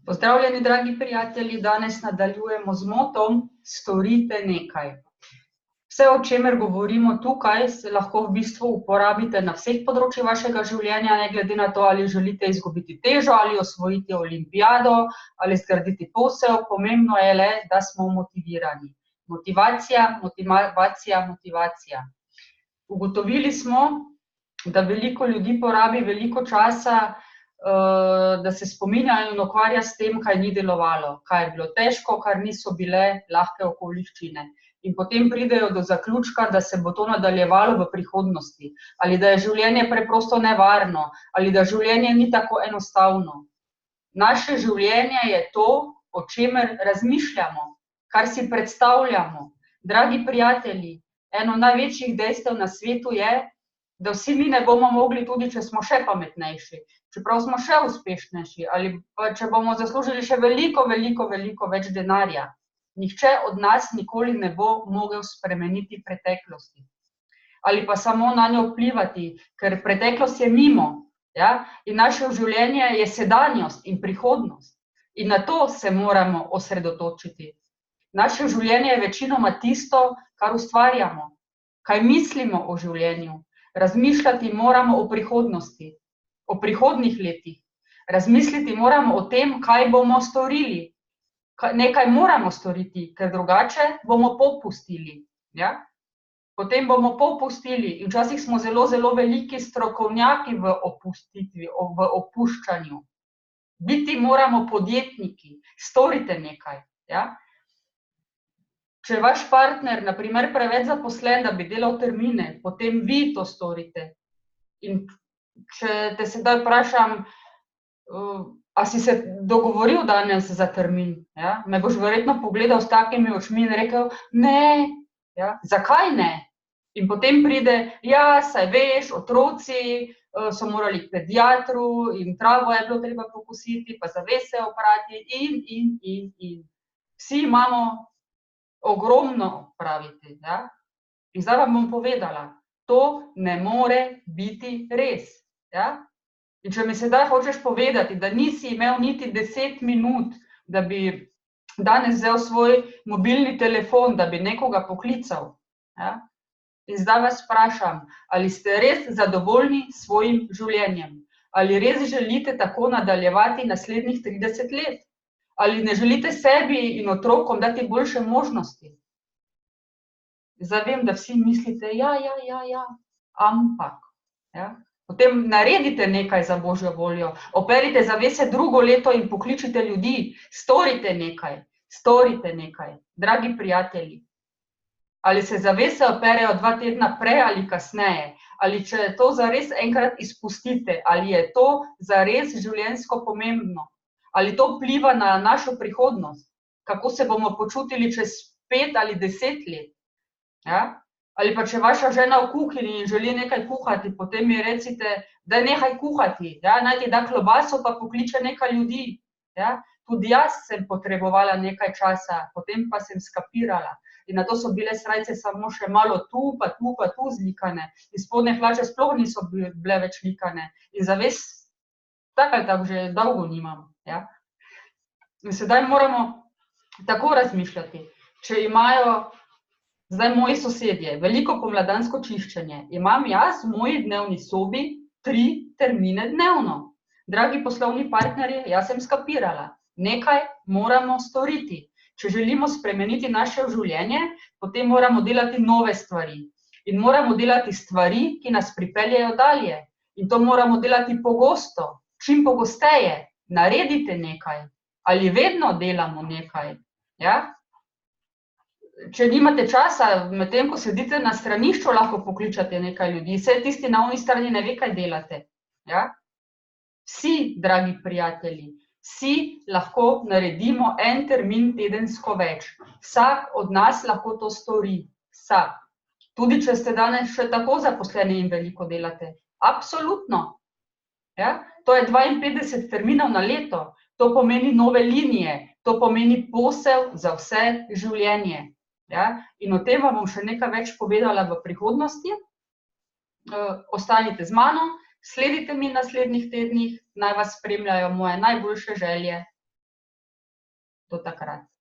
Pozdravljeni, dragi prijatelji, danes nadaljujemo z motom Storite nekaj. Vse, o čemer govorimo tukaj, se lahko v bistvu uporabite na vseh področjih vašega življenja, ne glede na to, ali želite izgubiti težo, ali osvojiti olimpijado, ali zgraditi posel. Pomembno je le, da smo motivirani. Motivacija, motivacija, motivacija. Ugotovili smo, da veliko ljudi porabi veliko časa, da se spominjajo in ukvarja s tem, kaj ni delovalo, kaj je bilo težko, kar niso bile lahke okoliščine. In potem pridejo do zaključka, da se bo to nadaljevalo v prihodnosti, ali da je življenje preprosto nevarno, ali da življenje ni tako enostavno. Naše življenje je to, o čemer razmišljamo, kar si predstavljamo. Dragi prijatelji, eno največjih dejstev na svetu je, da vsi mi ne bomo mogli, tudi če smo še pametnejši, čeprav smo še uspešnejši, ali pa če bomo zaslužili še veliko več denarja. Nihče od nas nikoli ne bo mogel spremeniti preteklosti. Ali pa samo na njo vplivati, ker preteklost je mimo, ja? In naše življenje je sedanjost in prihodnost. In na to se moramo osredotočiti. Naše življenje je večinoma tisto, kar ustvarjamo, kaj mislimo o življenju. Razmišljati moramo o prihodnosti, o prihodnjih letih. Razmisliti moramo o tem, kaj bomo storili. Nekaj moramo storiti, ker drugače bomo popustili. Ja? Potem bomo popustili in včasih smo zelo veliki strokovnjaki v opustitvi, v opuščanju. Biti moramo podjetniki, storite nekaj. Ja? Če je vaš partner, na primer, preveč zaposlen, da bi delal termine, potem vi to storite. In če te sedaj vprašam, a si se dogovoril danes za termin, ja? Me boš verjetno pogledal s takimi očmi in rekel, ne, ja? Zakaj ne? In potem pride, ja, saj veš, otroci so morali k pediatru in travo je bilo treba pokositi, pa zavese oprati in. Vsi imamo ogromno, pravite, ja? In zdaj vam bom povedala, to ne more biti res, ja? In če mi sedaj hočeš povedati, da nisi imel niti 10 minut, da bi danes vzel svoj mobilni telefon, da bi nekoga poklical, ja? In zdaj vas vprašam, ali ste res zadovoljni s svojim življenjem? Ali res želite tako nadaljevati naslednjih 30 let? Ali ne želite sebi in otrokom dati boljše možnosti? Zdaj vem, da vsi mislite, ja, ampak. Ja? Potem naredite nekaj za Božjo voljo, operite zavese drugo leto in pokličite ljudi, storite nekaj, dragi prijatelji. Ali se zavese operejo 2 tedna prej ali kasneje, ali če je to zares enkrat izpustite, ali je to zares življenjsko pomembno. Ali to vpliva na našo prihodnost? Kako se bomo počutili čez 5 ali 10 let? Ja? Ali pa če vaša žena v kuhinji in želi nekaj kuhati, potem mi recite, da nehaj kuhati, ja? Naj ti da klobaso, pa pokliče nekaj ljudi. Ja? Tudi jaz sem potrebovala nekaj časa, potem pa sem skapirala. In nato so bile srajce samo še malo tu, pa tu zlikane. In spodnje hlače sploh niso bile več likane. In zaves tako ali tako že dolgo nimam. Ja? In sedaj moramo tako razmišljati. Če imajo zdaj moji sosedje veliko pomladansko čiščenje, imam jaz v moji dnevni sobi 3 termine dnevno. Dragi poslovni partnerji, jaz sem skapirala. Nekaj moramo storiti. Če želimo spremeniti naše življenje, potem moramo delati nove stvari. In moramo delati stvari, ki nas pripeljejo dalje. In to moramo delati pogosto. Čim pogosteje, naredite nekaj, ali vedno delamo nekaj. Ja? Če nimate časa, medtem ko sedite na stranišču, lahko pokličate nekaj ljudi, saj tisti na oni strani ne ve, kaj delate. Ja? Vsi, dragi prijatelji, vsi lahko naredimo 1 termin tedensko več. Vsak od nas lahko to stori. Vsak. Tudi če ste danes še tako zaposleni in veliko delate. Absolutno. Ja? To je 52 terminov na leto, to pomeni nove linije, to pomeni posel za vse življenje. Ja? In o tem vam bom še nekaj več povedala v prihodnosti. Ostanite z mano, sledite mi naslednjih tednih, naj vas spremljajo moje najboljše želje. do takrat.